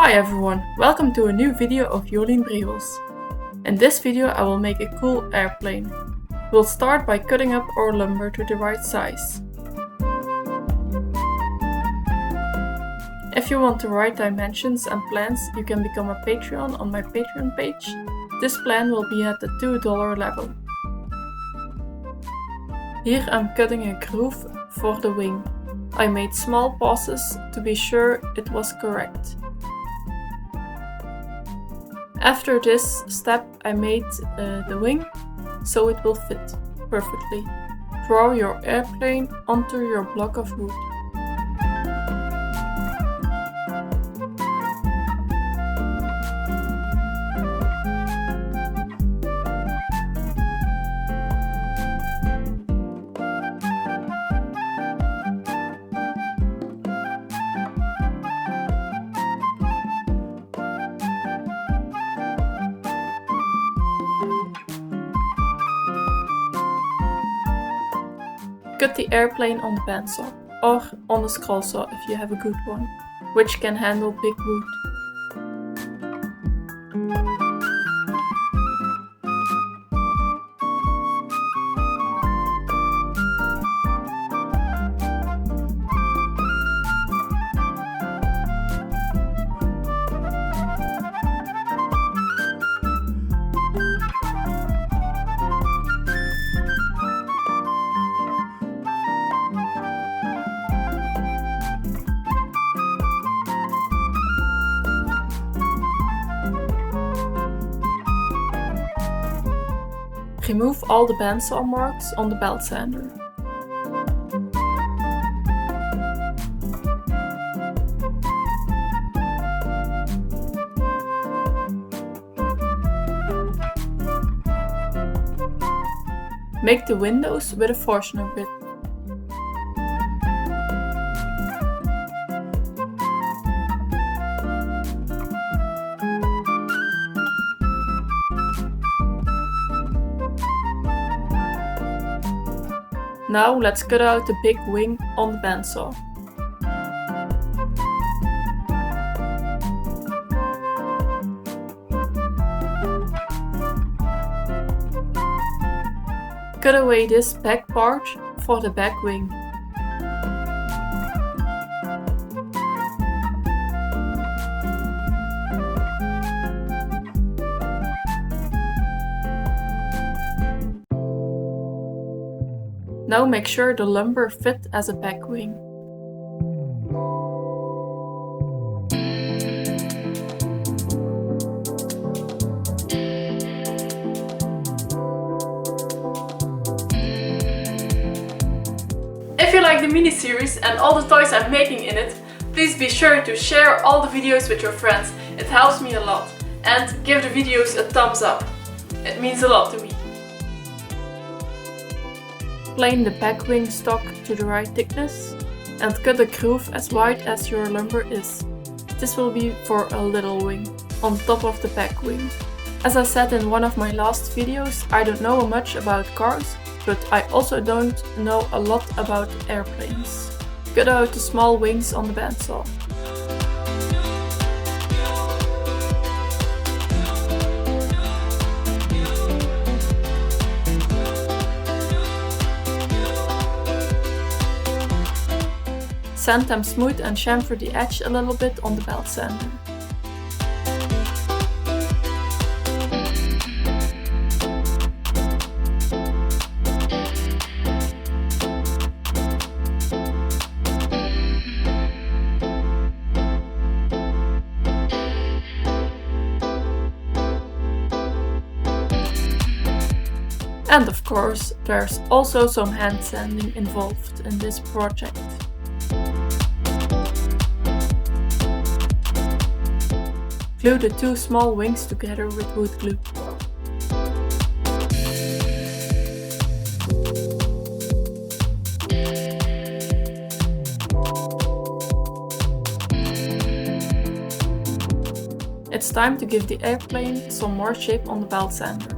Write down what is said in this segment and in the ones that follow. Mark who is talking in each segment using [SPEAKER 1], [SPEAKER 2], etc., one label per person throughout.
[SPEAKER 1] Hi everyone, welcome to a new video of Jolien Briels. In this video I will make a cool airplane. We'll start by cutting up our lumber to the right size. If you want the right dimensions and plans, you can become a Patreon on my Patreon page. This plan will be at the $2 level. Here I'm cutting a groove for the wing. I made small pauses to be sure it was correct. After this step I made the wing so it will fit perfectly. Draw your airplane onto your block of wood. Cut the airplane on the bandsaw, or on the scroll saw if you have a good one, which can handle big wood. Remove all the bandsaw marks on the belt sander. Make the windows with a Forstner bit. Now let's cut out the big wing on the bandsaw. Cut away this back part for the back wing. Now make sure the lumber fit as a back wing. If you like the mini-series and all the toys I'm making in it, please be sure to share all the videos with your friends. It helps me a lot. And give the videos a thumbs up. It means a lot to me. Plane the back wing stock to the right thickness and cut a groove as wide as your lumber is. This will be for a little wing, on top of the back wing. As I said in one of my last videos, I don't know much about cars, but I also don't know a lot about airplanes. Cut out the small wings on the bandsaw. Sand them smooth and chamfer the edge a little bit on the belt sander. And of course, there's also some hand sanding involved in this project. Glue the two small wings together with wood glue. It's time to give the airplane some more shape on the belt sander.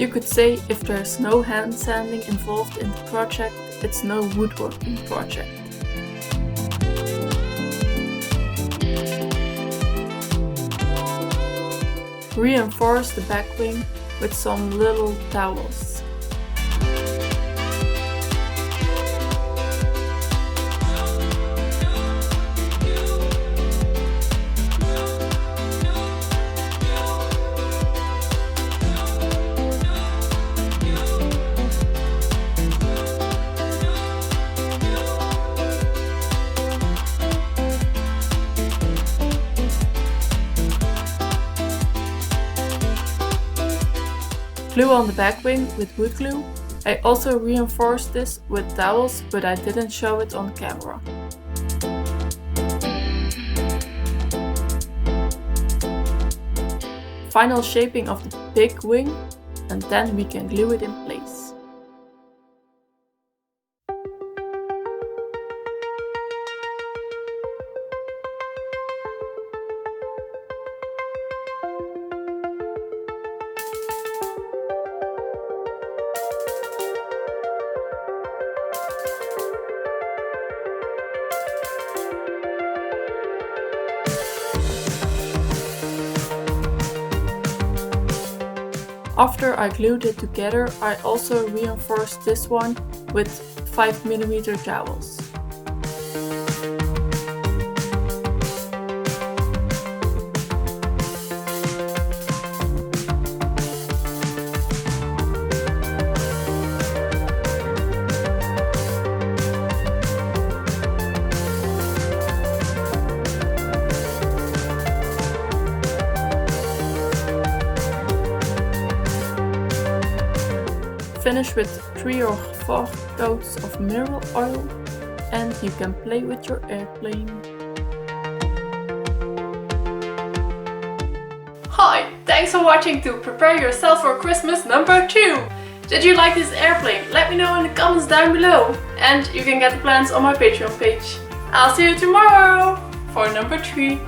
[SPEAKER 1] You could say if there's no hand sanding involved in the project, it's no woodworking project. Reinforce the back wing with some little dowels. Glue on the back wing with wood glue. I also reinforced this with dowels, but I didn't show it on camera. Final shaping of the big wing, and then we can glue it in place. After I glued it together, I also reinforced this one with 5mm dowels. Finish with 3 or 4 coats of mineral oil and you can play with your airplane. Hi, thanks for watching to prepare yourself for Christmas number 2. Did you like this airplane? Let me know in the comments down below. And you can get the plans on my Patreon page. I'll see you tomorrow for number 3.